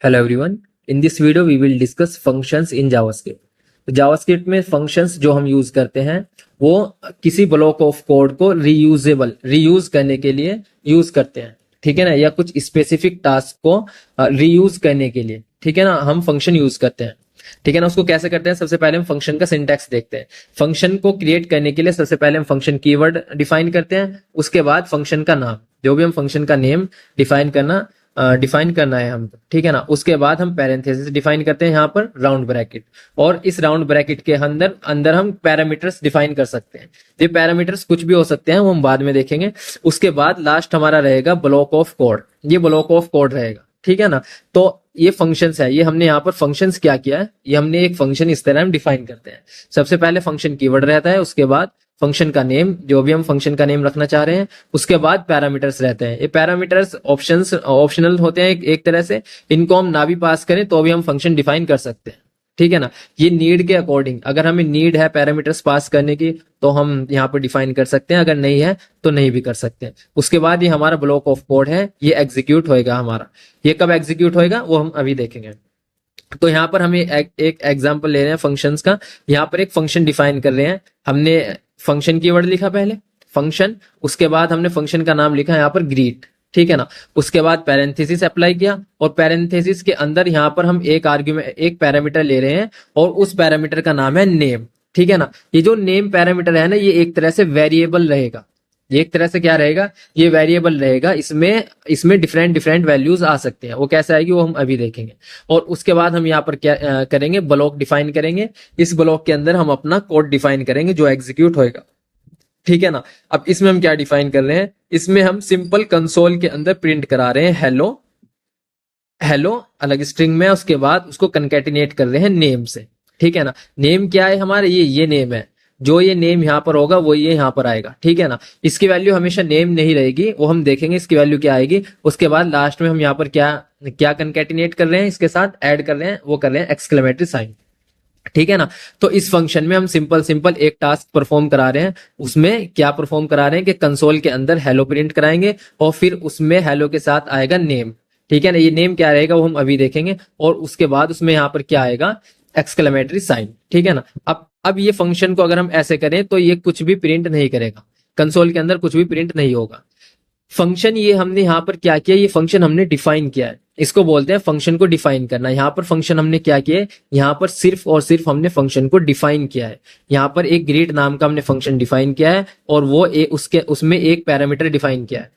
Hello everyone, in this video we will discuss functions in JavaScript. तो JavaScript में functions जो हम use करते हैं वो किसी ब्लॉक ऑफ कोड को रीयूज करने के लिए यूज करते हैं, ठीक है ना, या कुछ स्पेसिफिक टास्क को रीयूज करने के लिए, ठीक है ना, हम फंक्शन यूज करते हैं। ठीक है ना, उसको कैसे करते हैं? सबसे पहले हम फंक्शन का सिंटैक्स देखते हैं। फंक्शन को क्रिएट करने के लिए सबसे पहले हम फंक्शन कीवर्ड डिफाइन करते हैं, उसके बाद फंक्शन का नाम, जो भी हम फंक्शन का नेम डिफाइन करना है हम, ठीक है ना। उसके बाद हम पैरेंथेसिस डिफाइन करते हैं, यहाँ पर राउंड ब्रैकेट, और इस राउंड ब्रैकेट के अंदर अंदर हम पैरामीटर्स डिफाइन कर सकते हैं। ये पैरामीटर्स कुछ भी हो सकते हैं, वो हम बाद में देखेंगे। उसके बाद लास्ट हमारा रहेगा ब्लॉक ऑफ कोड, ये ब्लॉक ऑफ कोड रहेगा, ठीक है ना। तो ये फंक्शंस है, ये हमने यहाँ पर फंक्शंस क्या किया है, ये हमने एक फंक्शन इस तरह हम डिफाइन करते हैं। सबसे पहले फंक्शन कीवर्ड रहता है, उसके बाद फंक्शन का नेम, जो भी हम फंक्शन का नेम रखना चाह रहे हैं, उसके बाद पैरामीटर्स रहते हैं। ये पैरामीटर्स ऑप्शनल होते हैं एक तरह से, इनको हम ना भी पास करें तो भी हम फंक्शन डिफाइन कर सकते हैं, ठीक है ना। ये नीड के अकॉर्डिंग, अगर हमें नीड है पैरामीटर्स पास करने की तो हम यहाँ पर डिफाइन कर सकते हैं, अगर नहीं है तो नहीं भी कर सकते हैं। उसके बाद ये हमारा ब्लॉक ऑफ कोड है, ये एग्जीक्यूट होएगा हमारा। ये कब एग्जीक्यूट होएगा वो हम अभी देखेंगे। तो यहाँ पर हमें एक एग्जांपल ले रहे हैं फंक्शंस का। यहाँ पर एक फंक्शन डिफाइन कर रहे हैं, हमने फंक्शन कीवर्ड लिखा पहले फंक्शन, उसके बाद हमने फंक्शन का नाम लिखा यहाँ पर ग्रीट, ठीक है ना। उसके बाद पैरेंथेसिस अप्लाई किया, और पैरेंथेसिस के अंदर यहाँ पर हम एक पैरामीटर ले रहे हैं, और उस पैरामीटर का नाम है नेम, ठीक है ना। ये जो नेम पैरामीटर है ना, ये एक तरह से वेरिएबल रहेगा। ये एक तरह से क्या रहेगा, ये वेरिएबल रहेगा। इसमें डिफरेंट वैल्यूज आ सकते हैं, वो कैसे आएगी वो हम अभी देखेंगे। और उसके बाद हम यहाँ पर क्या करेंगे, ब्लॉक डिफाइन करेंगे। इस ब्लॉक के अंदर हम अपना कोड डिफाइन करेंगे जो एग्जीक्यूट होएगा, ठीक है ना। अब इसमें हम क्या डिफाइन कर रहे हैं, इसमें हम सिंपल कंसोल के अंदर प्रिंट करा रहे हैं हेलो हेलो अलग स्ट्रिंग में, उसके बाद उसको कंकैटिनेट कर रहे हैं नेम से, ठीक है ना। नेम क्या है हमारे, ये नेम है, जो ये नेम यहाँ पर होगा वो ये यहाँ पर आएगा, ठीक है ना। इसकी वैल्यू हमेशा नेम नहीं रहेगी, वो हम देखेंगे इसकी वैल्यू क्या आएगी। उसके बाद लास्ट में हम यहाँ पर क्या क्या कंकैटिनेट कर रहे हैं, इसके साथ ऐड कर रहे हैं, वो कर रहे हैं एक्सक्लेमेटरी साइन, ठीक है ना। तो इस फंक्शन में हम सिंपल एक टास्क परफॉर्म करा रहे हैं। उसमें क्या परफॉर्म करा रहे हैं कि कंसोल के अंदर हेलो प्रिंट कराएंगे, और फिर उसमें हेलो के साथ आएगा नेम, ठीक है ना। ये नेम क्या रहेगा वो हम अभी देखेंगे, और उसके बाद उसमें यहाँ पर क्या आएगा, एक्सक्लेमेटरी साइन, ठीक है ना। अब ये फंक्शन को अगर हम ऐसे करें तो ये कुछ भी प्रिंट नहीं करेगा, कंसोल के अंदर कुछ भी प्रिंट नहीं होगा। फंक्शन ये हमने यहाँ पर क्या किया, ये फंक्शन हमने डिफाइन किया है, इसको बोलते हैं फंक्शन को डिफाइन करना। यहाँ पर फंक्शन हमने क्या किया है, यहाँ पर सिर्फ और सिर्फ हमने फंक्शन को डिफाइन किया है। यहाँ पर एक ग्रीट नाम का हमने फंक्शन डिफाइन किया है, और वो उसमें एक पैरामीटर डिफाइन किया है।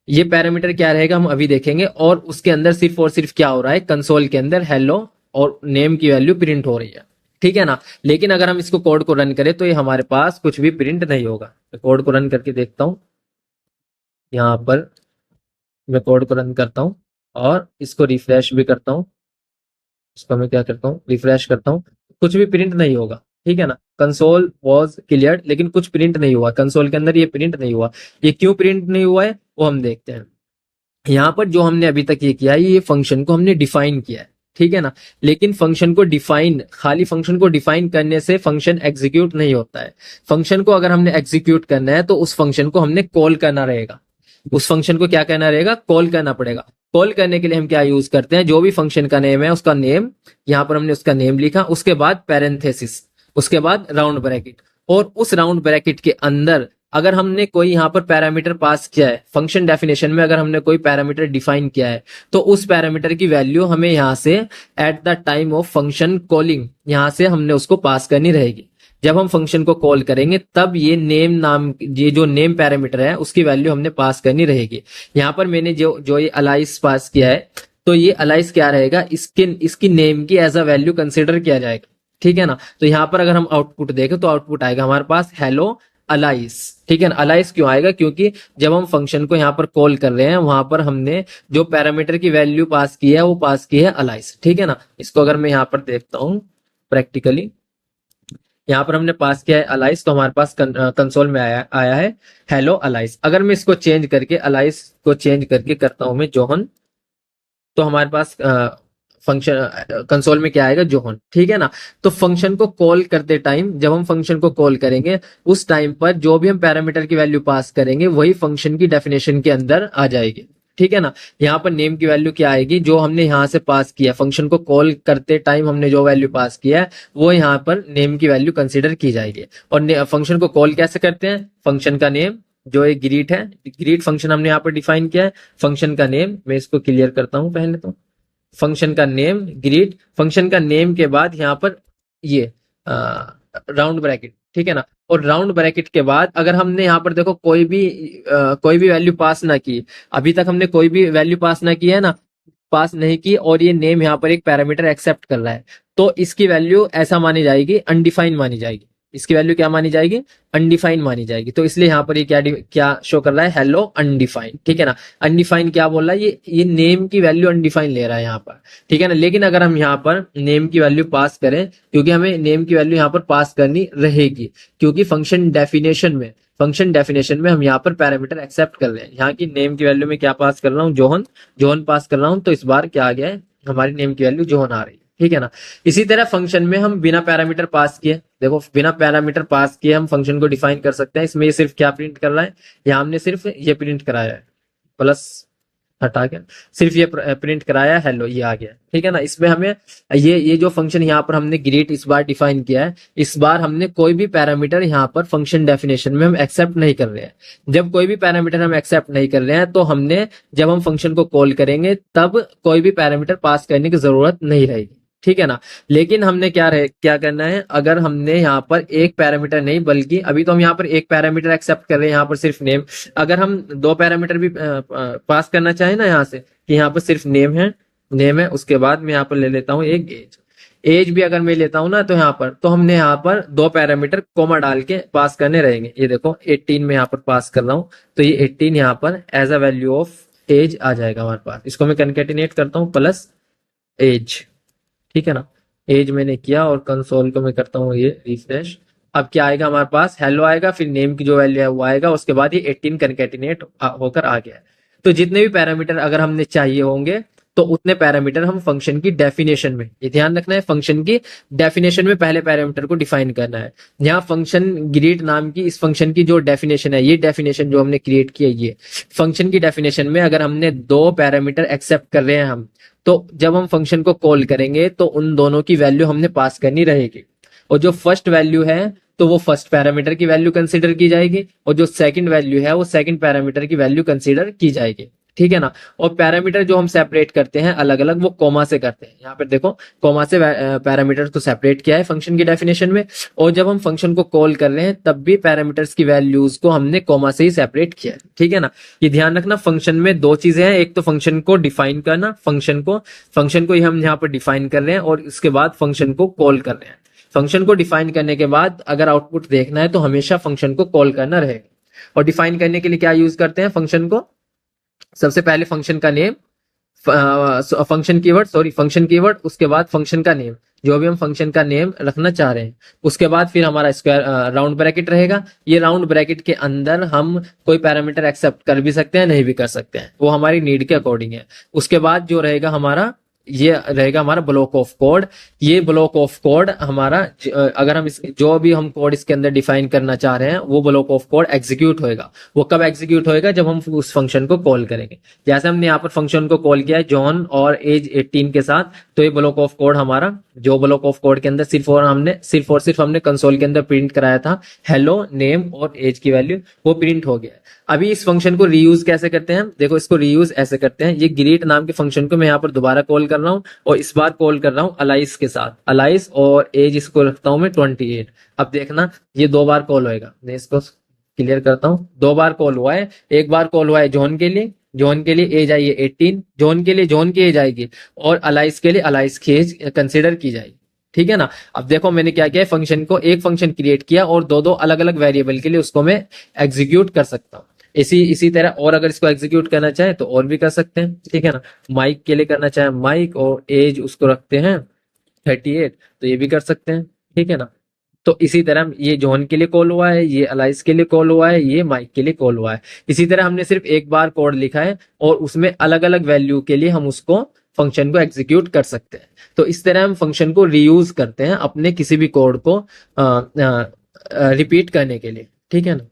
ये पैरामीटर क्या रहेगा हम अभी देखेंगे। और उसके अंदर सिर्फ और सिर्फ क्या हो रहा है, कंसोल के अंदर हेलो और नेम की वैल्यू प्रिंट हो रही है, ठीक है ना। लेकिन अगर हम इसको कोड को रन करें तो ये हमारे पास कुछ भी प्रिंट नहीं होगा। कोड को रन करके देखता हूं, यहाँ पर मैं कोड को रन करता हूँ और इसको रिफ्रेश भी करता हूँ। इसको मैं क्या करता हूँ, रिफ्रेश करता हूँ, कुछ भी प्रिंट नहीं होगा, ठीक है ना। कंसोल वॉज क्लियर्ड, लेकिन कुछ प्रिंट नहीं हुआ कंसोल के अंदर, ये प्रिंट नहीं हुआ। ये क्यों प्रिंट नहीं हुआ है वो हम देखते हैं। यहाँ पर जो हमने अभी तक ये किया है, ये फंक्शन को हमने डिफाइन किया है, ठीक है ना। लेकिन खाली फंक्शन को डिफाइन करने से फंक्शन एग्जीक्यूट नहीं होता है। फंक्शन को अगर हमने एग्जीक्यूट करना है तो उस फंक्शन को हमने कॉल करना रहेगा। उस फंक्शन को क्या करना रहेगा, कॉल करना पड़ेगा। कॉल करने के लिए हम क्या यूज करते हैं, जो भी फंक्शन का नेम है उसका नेम, यहाँ पर हमने उसका नेम लिखा, उसके बाद पैरेंथेसिस, उसके बाद राउंड ब्रैकेट, और उस राउंड ब्रैकेट के अंदर अगर हमने कोई यहाँ पर पैरामीटर पास किया है, फंक्शन डेफिनेशन में अगर हमने कोई पैरामीटर डिफाइन किया है, तो उस पैरामीटर की वैल्यू हमें यहाँ से at the time of function calling, यहाँ से हमने उसको पास करनी रहेगी। जब हम फंक्शन को कॉल करेंगे तब ये जो नेम पैरामीटर है उसकी वैल्यू हमने पास करनी रहेगी। यहाँ पर मैंने जो ये अलाइस पास किया है, तो ये अलाइस क्या रहेगा, इसकी नेम की एज अ वैल्यू कंसिडर किया जाएगा, ठीक है ना। तो यहाँ पर अगर हम आउटपुट देखें तो आउटपुट आएगा हमारे पास हेलो अलाइस, ठीक है ना। अलाइस क्यों आएगा, क्योंकि जब हम फंक्शन को यहाँ पर कॉल कर रहे हैं वहां पर हमने जो पैरामीटर की वैल्यू पास की है वो पास की है अलाइस, ठीक है ना। इसको अगर मैं यहाँ पर देखता हूँ प्रैक्टिकली, यहाँ पर हमने पास किया है अलाइस, तो हमारे पास कंसोल में आया है हेलो अलाइस। अगर मैं इसको चेंज करके अलाइस को चेंज करके करता हूं मैं जोहन, तो हमारे पास फंक्शन कंसोल में क्या आएगा, जोहन, ठीक है ना। तो फंक्शन को कॉल करते टाइम, जब हम फंक्शन को कॉल करेंगे उस टाइम पर जो भी हम पैरामीटर की वैल्यू पास करेंगे वही फंक्शन की डेफिनेशन के अंदर आ जाएगी, ठीक है ना। यहाँ पर नेम की वैल्यू क्या आएगी, जो हमने यहाँ से पास किया, फंक्शन को कॉल करते टाइम हमने जो वैल्यू पास किया है वो यहाँ पर नेम की वैल्यू कंसिडर की जाएगी। और फंक्शन को कॉल कैसे करते हैं, फंक्शन का नेम जो एक ग्रीट है, ग्रीट फंक्शन हमने यहाँ पर डिफाइन किया है। फंक्शन का नेम, मैं इसको क्लियर करता हूँ पहले तो, फंक्शन का नेम ग्रीट, फंक्शन का नेम के बाद यहाँ पर ये राउंड ब्रैकेट, ठीक है ना। और राउंड ब्रैकेट के बाद अगर हमने यहाँ पर देखो कोई भी वैल्यू पास ना की, अभी तक हमने कोई भी वैल्यू पास ना की है ना, पास नहीं की, और ये नेम यहाँ पर एक पैरामीटर एक्सेप्ट कर रहा है, तो इसकी वैल्यू ऐसा मानी जाएगी, अनडिफाइंड मानी जाएगी। इसकी वैल्यू क्या मानी जाएगी, अनडिफाइंड मानी जाएगी। तो इसलिए यहाँ पर ये क्या शो कर रहा है, हेलो अनडिफाइंड, ठीक है ना। अनडिफाइंड क्या बोल रहा है, ये नेम की वैल्यू अनडिफाइंड ले रहा है यहाँ पर, ठीक है ना। लेकिन अगर हम यहाँ पर नेम की वैल्यू पास करें, क्योंकि हमें नेम की वैल्यू यहाँ पर पास करनी रहेगी, क्योंकि फंक्शन डेफिनेशन में हम यहाँ पर पैरामीटर एक्सेप्ट कर रहे हैं। यहाँ की नेम की वैल्यू में क्या पास कर रहा हूँ, जोहन पास कर रहा हूँ, तो इस बार क्या आ गया है, हमारी नेम की वैल्यू जोहन आ रही है, ठीक है ना। इसी तरह फंक्शन में हम बिना पैरामीटर पास किए, देखो बिना पैरामीटर पास किए हम फंक्शन को डिफाइन कर सकते हैं। इसमें ये सिर्फ क्या प्रिंट कर रहा है, यहाँ हमने सिर्फ ये प्रिंट कराया है, प्लस हटा के सिर्फ ये प्रिंट कराया, हेलो, ये आ गया, ठीक है ना। इसमें हमें ये जो फंक्शन यहाँ पर हमने ग्रीट इस बार डिफाइन किया है, इस बार हमने कोई भी पैरामीटर यहाँ पर फंक्शन डेफिनेशन में हम एक्सेप्ट नहीं कर रहे हैं। जब कोई भी पैरामीटर हम एक्सेप्ट नहीं कर रहे हैं, तो हमने जब हम फंक्शन को कॉल करेंगे तब कोई भी पैरामीटर पास करने की जरूरत नहीं रहेगी, ठीक है ना। लेकिन हमने क्या करना है, अगर हमने यहाँ पर एक पैरामीटर नहीं, बल्कि अभी तो हम यहाँ पर एक पैरामीटर एक्सेप्ट कर रहे हैं, यहाँ पर सिर्फ नेम, अगर हम दो पैरामीटर भी पास करना चाहें ना यहाँ से, कि यहाँ पर सिर्फ नेम है, उसके बाद मैं यहाँ पर ले लेता हूँ एक एज भी अगर मैं लेता हूँ ना, तो यहाँ पर तो हमने यहाँ पर दो पैरामीटर कोमा डाल के पास करने रहेंगे। ये देखो 18 में यहाँ पर पास कर रहा हूँ, तो ये 18 यहाँ पर as a value of age आ जाएगा हमारे पास। इसको मैं कंकेटिनेट करता हूँ, प्लस एज, ठीक है ना। एज मैंने किया और कंसोल को मैं करता हूँ ये रिफ्रेश। अब क्या आएगा हमारे पास, हेलो आएगा, फिर नेम की जो वैल्यू है वो आएगा, उसके बाद ये 18 कंकेटिनेट होकर आ गया है। तो जितने भी पैरामीटर अगर हमने चाहिए होंगे, तो उतने पैरामीटर हम फंक्शन की डेफिनेशन में, ये ध्यान रखना है, फंक्शन की डेफिनेशन में पहले पैरामीटर को डिफाइन करना है। यहाँ फंक्शन ग्रीट नाम की इस फंक्शन की जो डेफिनेशन है, ये डेफिनेशन जो हमने क्रिएट की है, ये फंक्शन की डेफिनेशन में अगर हमने दो पैरामीटर एक्सेप्ट कर रहे हैं हम, तो जब हम फंक्शन को कॉल करेंगे तो उन दोनों की वैल्यू हमने पास करनी रहेगी। और जो फर्स्ट वैल्यू है तो वो फर्स्ट पैरामीटर की वैल्यू कंसीडर की जाएगी, और जो सेकंड वैल्यू है वो सेकंड पैरामीटर की वैल्यू कंसीडर की जाएगी, ठीक है ना। और पैरामीटर जो हम सेपरेट करते हैं अलग अलग, वो कोमा से करते हैं। यहाँ पर देखो कोमा से पैरामीटर को सेपरेट किया है फंक्शन की डेफिनेशन में, और जब हम फंक्शन को कॉल कर रहे हैं तब भी पैरामीटर्स की वैल्यूज को हमने कोमा से ही सेपरेट किया है, ठीक है ना। ये ध्यान रखना, फंक्शन में दो चीजें हैं, एक तो फंक्शन को डिफाइन करना, फंक्शन को ही हम यहाँ पर डिफाइन कर रहे हैं, और इसके बाद फंक्शन को कॉल कर रहे हैं। फंक्शन को डिफाइन करने के बाद अगर आउटपुट देखना है तो हमेशा फंक्शन को कॉल करना रहेगा। और डिफाइन करने के लिए क्या यूज करते हैं फंक्शन को, सबसे पहले फंक्शन का नेम, फंक्शन कीवर्ड, उसके बाद फंक्शन का नेम, जो भी हम फंक्शन का नेम रखना चाह रहे हैं, उसके बाद फिर हमारा स्क्वायर राउंड ब्रैकेट रहेगा। ये राउंड ब्रैकेट के अंदर हम कोई पैरामीटर एक्सेप्ट कर भी सकते हैं, नहीं भी कर सकते हैं, वो हमारी नीड के अकॉर्डिंग है। उसके बाद जो रहेगा हमारा, ये रहेगा हमारा ब्लॉक ऑफ कोड। ये ब्लॉक ऑफ कोड हमारा, अगर हम जो भी हम कोड इसके अंदर डिफाइन करना चाह रहे हैं, वो ब्लॉक ऑफ कोड एग्जीक्यूट होएगा। वो कब एग्जीक्यूट होएगा, जब हम उस फंक्शन को कॉल करेंगे। जैसे हमने यहाँ पर फंक्शन को कॉल किया है जॉन और एज 18 के साथ, तो ये ब्लॉक ऑफ कोड हमारा, जो ब्लॉक ऑफ कोड के अंदर सिर्फ और सिर्फ हमने कंसोल के अंदर प्रिंट कराया था हेलो, नेम और एज की वैल्यू, वो प्रिंट हो गया। अभी इस फंक्शन को रीयूज कैसे करते हैं, देखो इसको रीयूज ऐसे करते हैं। ये ग्रीट नाम के फंक्शन को मैं यहाँ पर दोबारा कॉल कर रहा हूँ, और इस बार कॉल कर रहा हूँ अलाइस के साथ, अलाइस, और एज इसको रखता हूँ मैं 28। अब देखना ये दो बार कॉल होएगा, मैं इसको क्लियर करता हूँ। दो बार कॉल हुआ है, एक बार कॉल हुआ है जॉन के लिए एज आई है 18, जॉन के लिए जॉन की एज आएगी, और अलाइस के लिए अलाइस की एज कंसिडर की जाएगी, ठीक है ना। अब देखो मैंने क्या किया, फंक्शन को एक फंक्शन क्रिएट किया और दो अलग अलग वेरिएबल के लिए उसको मैं एग्जीक्यूट कर सकता हूँ। इसी तरह और अगर इसको एग्जीक्यूट करना चाहे तो और भी कर सकते हैं, ठीक है ना। माइक के लिए करना चाहे माइक, और एज उसको रखते हैं 38, तो ये भी कर सकते हैं, ठीक है ना। तो इसी तरह ये जॉन के लिए कॉल हुआ है, ये अलाइस के लिए कॉल हुआ है, ये माइक के लिए कॉल हुआ है। इसी तरह हमने सिर्फ एक बार कोड लिखा है और उसमें अलग अलग वैल्यू के लिए हम उसको फंक्शन को एग्जीक्यूट कर सकते हैं। तो इस तरह हम फंक्शन को रीयूज करते हैं अपने किसी भी कोड को रिपीट करने के लिए, ठीक है ना।